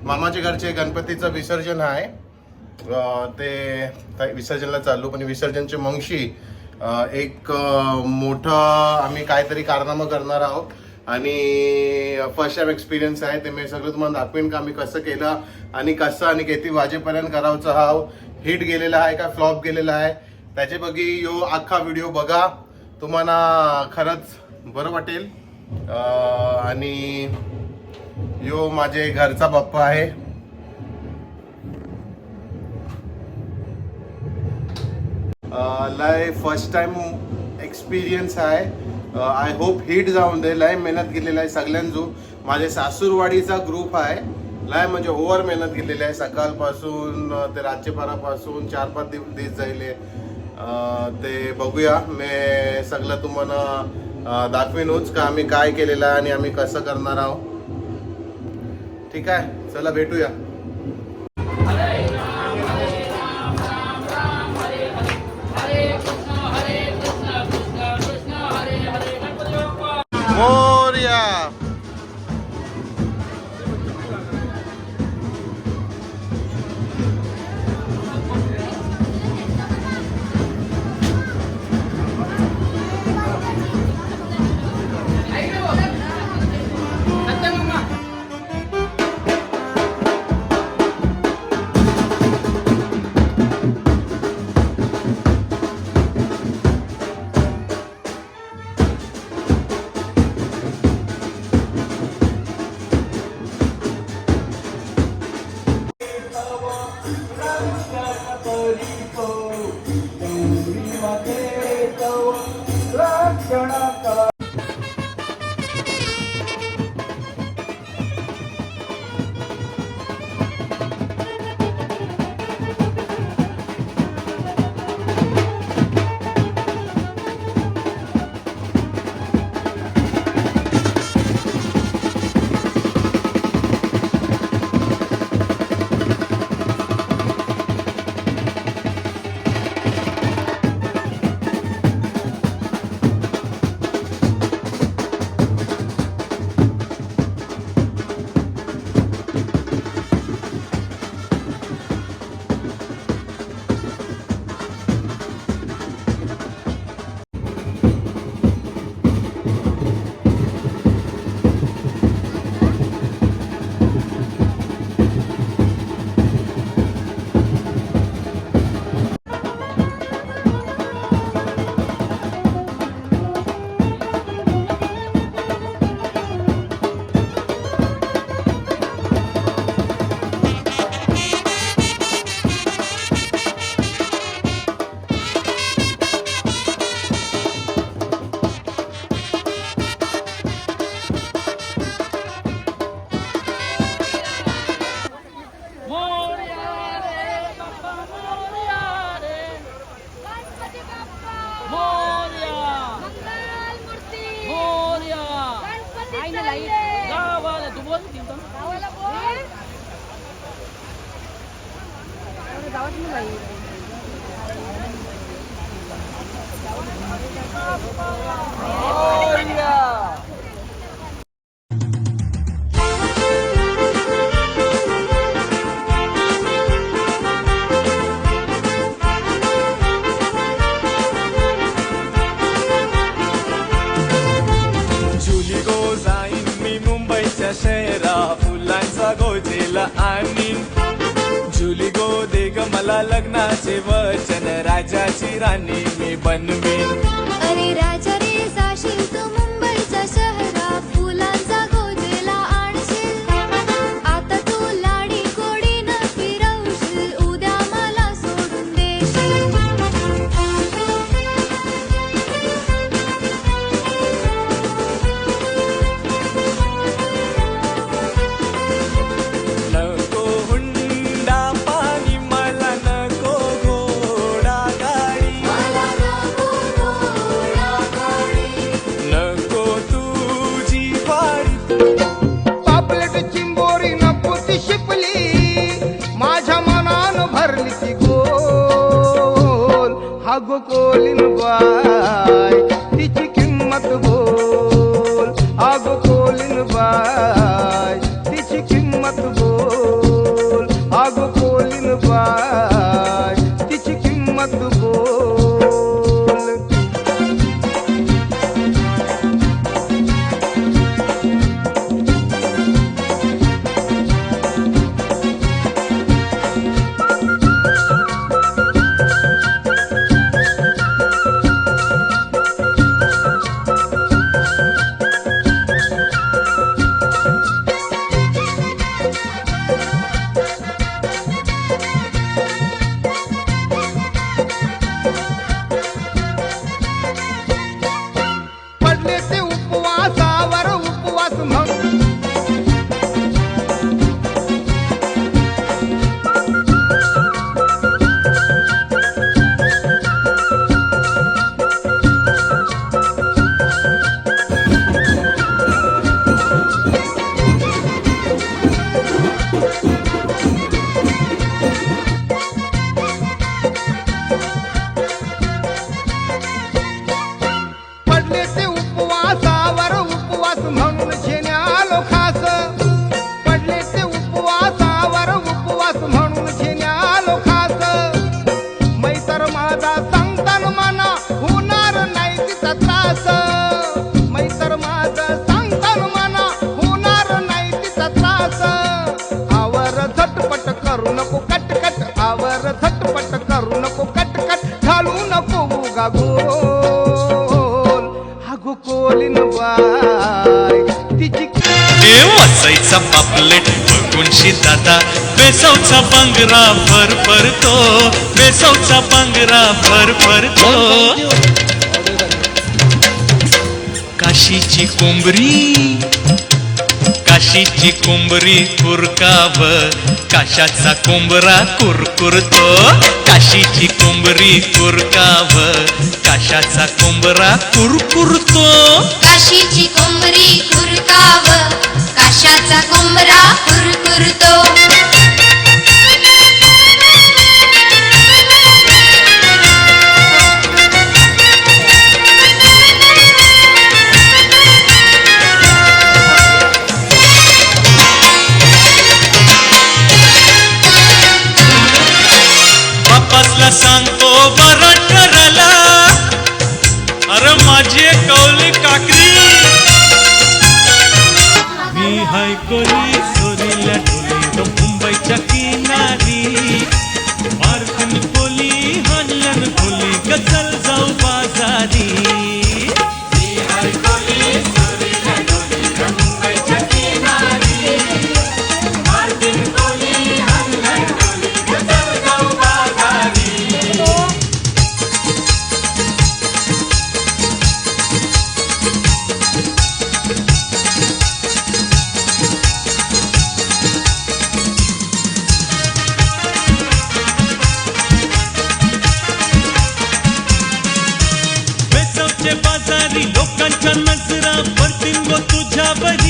मामाच्या घरचे गणपतीचं विसर्जन आहे, ते विसर्जनला चाललो. पण विसर्जनची मंगशी एक मोठं आम्ही काहीतरी कारनामा करणार आहोत आणि फर्स्ट टाइम एक्सपिरियन्स आहे. ते मी सगळं तुम्हाला दाखवेन का मी कसं केलं आणि कसं आणि किती वाजेपर्यंत करायचं. हा हिट गेलेला आहे का फ्लॉप गेलेला आहे त्याचे बघी यो अख्खा व्हिडिओ बघा, तुम्हाला खरंच बरं वाटेल. आणि यो माझे घरचा बाप्पा आहे. लय फर्स्ट टाइम एक्सपिरियन्स आहे. आय होप हिट जाऊन दे. लय मेहनत केलेली आहे सगळ्यांजो. माझे सासूरवाडीचा ग्रुप आहे, लय म्हणजे ओव्हर मेहनत केलेली आहे. सकाळपासून ते रातचेपारापासून 4-5 दिवस जाईल. ते बघूया, मी सगळं तुम्हाला दाखवीनच का आम्ही काय केलेलं आहे आणि आम्ही कसं करणार आहोत. ठीक आहे, चला भेटूया. मोरया. शहरा फुलांचा गोजेला आणि जुली गो दे ग मला लग्नाचे वचन, राजाची राणी मी बनवीन. अरे राजा रे जाशील तू मुंबईच्या शहरा, फुलांचा गोजेला आणशील. आता तू लाडी गोडी न फिरवशील, उद्या मला सोडून देशील. नको हुंडा पाणी मला, नको घोडा गाडी, नको तुझी वाडी. पापलेट चिंबोरी नपुती शिपली, माझ्या मनान भरली ती गोल. हा गो कोलीन बाय तिची किंमत बोल. हा गो कोलीन बाय तिची किंमत बोल. हा गो कोलीन बाय तिची किंमत बोल. पडले ते उपवासावर उपवास म्हणून पडले ते उपवासावर उपवास म्हणून झेन्यालो खास. पडले ते उपवासावर उपवास म्हणून झेन्यालो खास. मैतर माझा संतान मना होणार नाही तिचा त्रास. मैतर माझा संतान मना होणार नाही तिचा त्रास. आवर झटपट करू नको कटकट. आवर झटपट करू नको कटकट. घालू नको उगा गोल. हागो कोलीन बाय तिची देव असायचा पापलेट बघूनशी दादा बेसवचा पांगरा फरफरतो. बेसवचा पांगरा फरफरतो. काशीची कोंबरी काशीची कोंबरी कुरकाव. काशाचा कोंबरा कुरकुरतो. काशीची कोंबरी कुरकाव. काशाचा कोंबरा कुरकुरतो. काशीची कोंबरी खुरकाव काशाचा कोंबरा कुरकुरतो. बापासला सांगतो बरं ठरला. अरे माझी कौली काकरी मी हाय कोली सोरीला ढोली ग मुंबईच्या किनारी. मारकन कोली हल्लन कोली ग चल जाऊ बाजारी. मी हाय कोली सोरीला ढोली ग मुंबईच्या किनारी. मारकन कोली हल्लन कोली ग चल जाऊ बाजारी. बेसवचे बाजारी लोकांच्या नजरा पडतील गो तुझ्यावर.